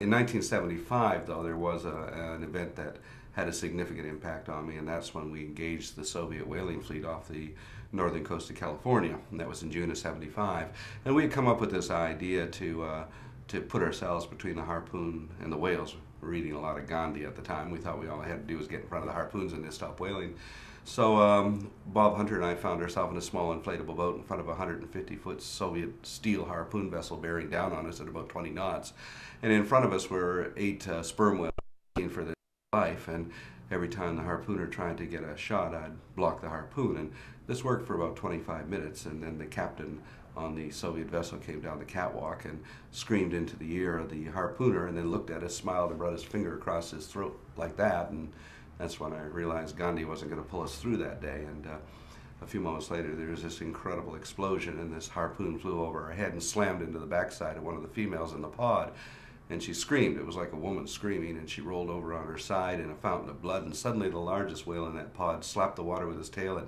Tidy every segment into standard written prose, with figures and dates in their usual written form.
In 1975, though, there was an event that had a significant impact on me, and that's when we engaged the Soviet whaling fleet off the northern coast of California, and that was in June of '75. And we had come up with this idea to put ourselves between the harpoon and the whales. We were reading a lot of Gandhi at the time. We thought we all had to do was get in front of the harpoons and they stop whaling. So Bob Hunter and I found ourselves in a small inflatable boat in front of a 150-foot Soviet steel harpoon vessel bearing down on us at about 20 knots. And in front of us were 8 sperm whales for their life. And every time the harpooner tried to get a shot, I'd block the harpoon. And this worked for about 25 minutes. And then the captain on the Soviet vessel came down the catwalk and screamed into the ear of the harpooner and then looked at us, smiled, and brought his finger across his throat like that. And that's when I realized Gandhi wasn't going to pull us through that day. And a few moments later, there was this incredible explosion, and this harpoon flew over our head and slammed into the backside of one of the females in the pod. And she screamed. It was like a woman screaming, and she rolled over on her side in a fountain of blood. And suddenly, the largest whale in that pod slapped the water with his tail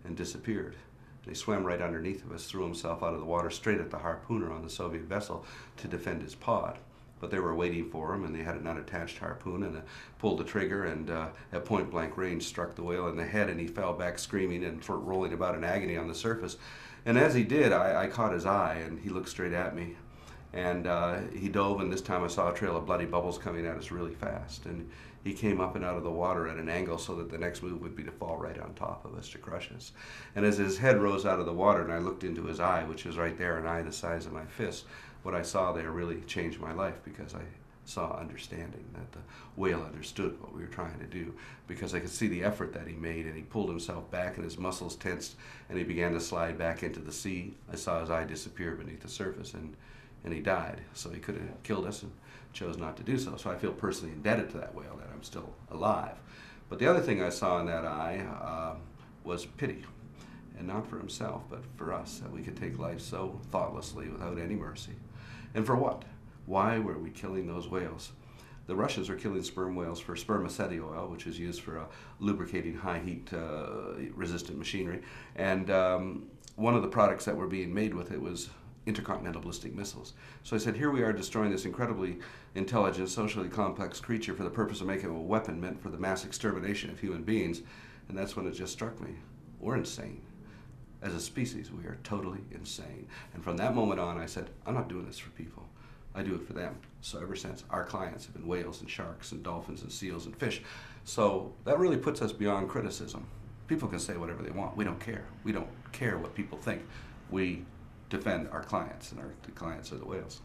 and disappeared. And he swam right underneath of us, threw himself out of the water straight at the harpooner on the Soviet vessel to defend his pod. But they were waiting for him, and they had an unattached harpoon, and pulled the trigger, and at point blank range struck the whale in the head, and he fell back screaming and rolling about in agony on the surface. And as he did, I caught his eye, and he looked straight at me. And he dove, and this time I saw a trail of bloody bubbles coming at us really fast. And he came up and out of the water at an angle so that the next move would be to fall right on top of us to crush us. And as his head rose out of the water and I looked into his eye, which was right there, an eye the size of my fist, what I saw there really changed my life, because I saw understanding, that the whale understood what we were trying to do, because I could see the effort that he made, and he pulled himself back and his muscles tensed and he began to slide back into the sea. I saw his eye disappear beneath the surface, and he died. So he could have killed us and chose not to do so. So I feel personally indebted to that whale, that I'm still alive. But the other thing I saw in that eye was pity. And not for himself, but for us, that we could take life so thoughtlessly without any mercy. And for what? Why were we killing those whales? The Russians were killing sperm whales for spermaceti oil, which is used for lubricating high heat resistant machinery. And one of the products that were being made with it was intercontinental ballistic missiles. So I said, here we are destroying this incredibly intelligent, socially complex creature for the purpose of making a weapon meant for the mass extermination of human beings. And that's when it just struck me. We're insane. As a species, we are totally insane. And from that moment on, I said, I'm not doing this for people. I do it for them. So ever since, our clients have been whales and sharks and dolphins and seals and fish. So that really puts us beyond criticism. People can say whatever they want. We don't care. We don't care what people think. We defend our clients, and our clients are the whales.